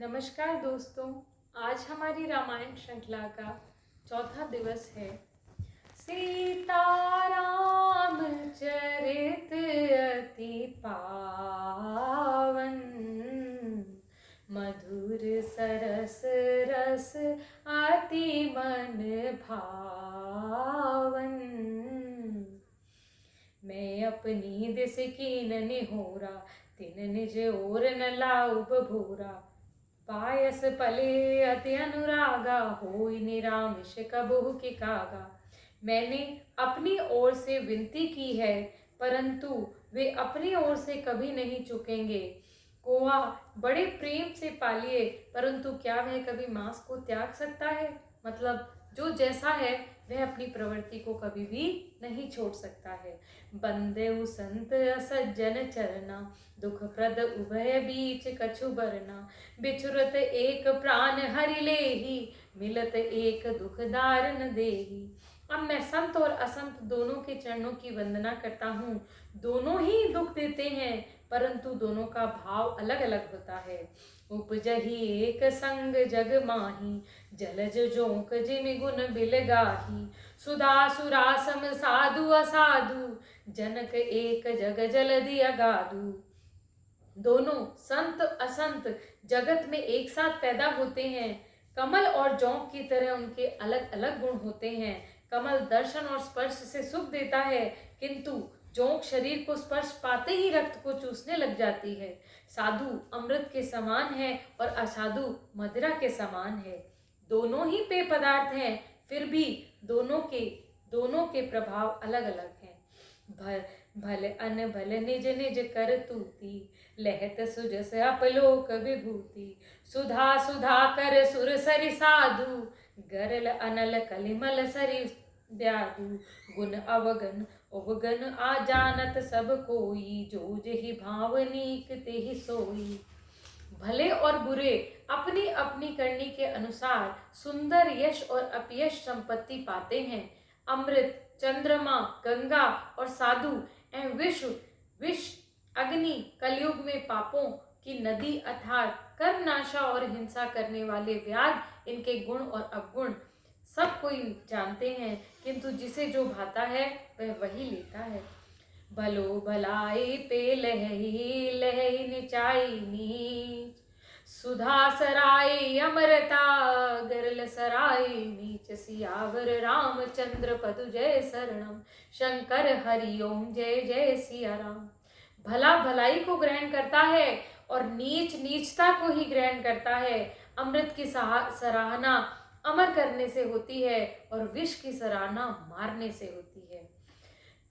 नमस्कार दोस्तों। आज हमारी रामायण श्रृंखला का चौथा दिवस है। सीताराम चरित अति पावन, मधुर सरस रस अति मन भावन। मैं अपनी दिस कीन निहोरा, तिन निज ओर न लाऊ बभोरा। पायस पले अति अनुरागा, होई निरामिष कबहु की कागा। मैंने अपनी ओर से विनती की है, परंतु वे अपनी ओर से कभी नहीं चुकेंगे। कोआ बड़े प्रेम से पालिए, परंतु क्या वह कभी मांस को त्याग सकता है? मतलब जो जैसा है वह अपनी प्रवृत्ति को कभी भी नहीं छोड़ सकता है। बंदेउ संत असज्जन चरना, दुख प्रद उभय बीच कछु बरना। बिछुरत एक प्राण हरि लेहि, मिलत एक दुख दारन देहि। अब मैं संत और असंत दोनों के चरणों की वंदना करता हूँ। दोनों ही दुख देते हैं, परंतु दोनों का भाव अलग अलग होता है। उपजहि एक संग जग माही, जलज जोंक जिमि गुण बिलगाही। सुधा सुरा सम साधु असाधु, जनक एक जग जलधि अगाधु। दोनों संत असंत जगत में एक साथ पैदा होते हैं। कमल और जौंक की तरह उनके अलग अलग गुण होते हैं। कमल दर्शन और स्पर्श से सुख देता है, किंतु जौंक शरीर को स्पर्श पाते ही रक्त को चूसने लग जाती है। साधु अमृत के समान है और असाधु मदिरा के समान है। दोनों ही पेय पदार्थ हैं, फिर भी दोनों के प्रभाव अलग अलग हैं। भल अन भल निज निज कर तूती, लहत सुजस अपलोक विभूति। सुधा सुधा कर सुर सरि साधु, गरल अनल कलिमल सरि ब्याधु। गुण अवगन उपगन आ जानत सब कोई, जो जेहि भावनीक तेहि सोई। भले और बुरे अपनी अपनी करनी के अनुसार सुंदर यश और अपयश संपत्ति पाते हैं। अमृत, चंद्रमा, गंगा और साधु एवं विष अग्नि कलयुग में पापों की नदी अर्थात कर्मनाशा और हिंसा करने वाले व्याध, इनके गुण और अवगुण सब कोई जानते हैं, किंतु जिसे जो भाता है वह वही लेता है। भलो भलाई पे लहई लहई निचाई नीच, सुधा सराय अमरता गरल सराय नीच। सियावर रामचंद्र पदु जय शरणम, शंकर हरिओम जय जय सिया राम। भला भलाई को ग्रहण करता है और नीच नीचता को ही ग्रहण करता है। अमृत की सराहना अमर करने से होती है और विष की सराहना मारने से होती है।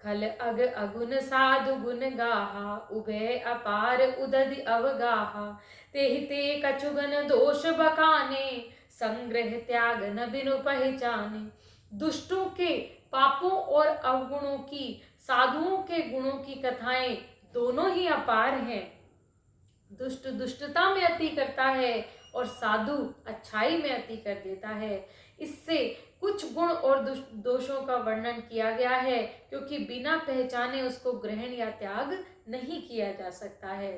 खल अग अगुन साधु गुण गाहा, उभय अपार उदधि अवगाहा। तेहि ते कछुगन दोष बखाने, संग्रह त्याग न बिनु पहचाने। दुष्टों के पापों और अवगुणों की, साधुओं के गुणों की कथाएं दोनों ही अपार हैं। दुष्ट दुष्टता में अति करता है और साधु अच्छाई में अति कर देता है। इससे कुछ गुण और दोषों का वर्णन किया गया है, क्योंकि बिना पहचाने उसको ग्रहण या त्याग नहीं किया जा सकता है।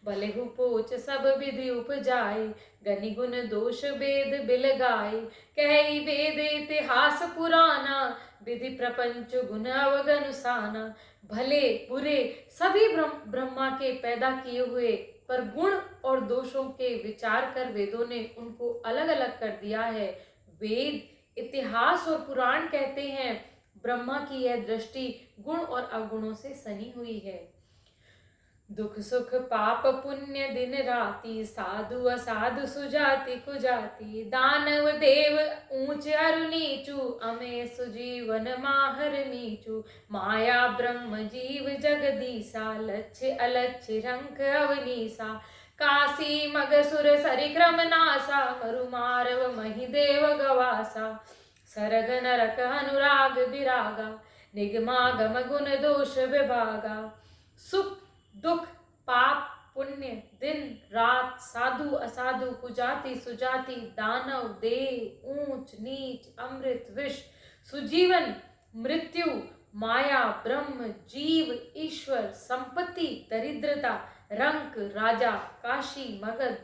भले हु पोच सब विधि उपजाए, गनि गुण दोष वेद बिलगाए। कहि वेद इतिहास पुराना, विधि प्रपंच गुण अवगनुसाना। भले बुरे सभी ब्रह्मा के पैदा किए हुए, पर गुण और दोषों के विचार कर वेदों ने उनको अलग अलग कर दिया है। वेद, इतिहास और पुराण कहते हैं ब्रह्मा की यह दृष्टि गुण और अवगुणों से सनी हुई है। दुख सुख पाप पुण्य दिन राति, साधु असाधु सुजाति कुजाति। दानव देव ऊंच अरु नीचू, अमे सुजीवन माहर नीचू। माया ब्रह्म जीव जगदीसा, लक्ष्य अलक्ष्य रंक अवनीसा। काशी मग सुर सरि क्रम नासा, मरु मारव मही देव गवासा। सरग नरक अनुराग विरागा, निगमागम गुण दोष विभागा। सुख दुख पाप पुण्य दिन रात, साधु असाधु कुजाति सुजाति। दानव देव ऊंच नीच, अमृत विष, सुजीवन मृत्यु, माया ब्रह्म जीव ईश्वर, संपत्ति दरिद्रता, रंक राजा, काशी मगध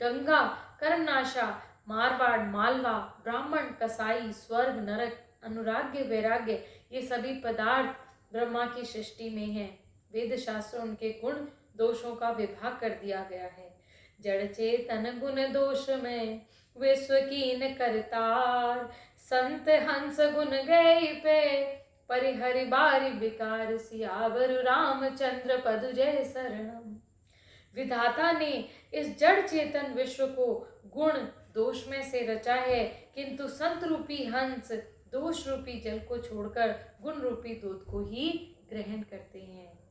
गंगा, कर्मनाशा, मारवाड़, मालवा, ब्राह्मण, कसाई, स्वर्ग, नरक, अनुराग्य, वैराग्य, ये सभी पदार्थ ब्रह्मा की सृष्टि में हैं। वेद शास्त्र उनके गुण दोषों का विभाग कर दिया गया है। जड़ चेतन गुण दोष में विश्व कीन करतार, संत हंस गुण गए पे परिहरि बारी विकार, सियावर रामचंद्र पद जय शरणम। विधाता ने इस जड़ चेतन विश्व को गुण दोष में से रचा है, किंतु संत रूपी हंस दोष रूपी जल को छोड़कर गुण रूपी दूध को ही ग्रहण करते हैं।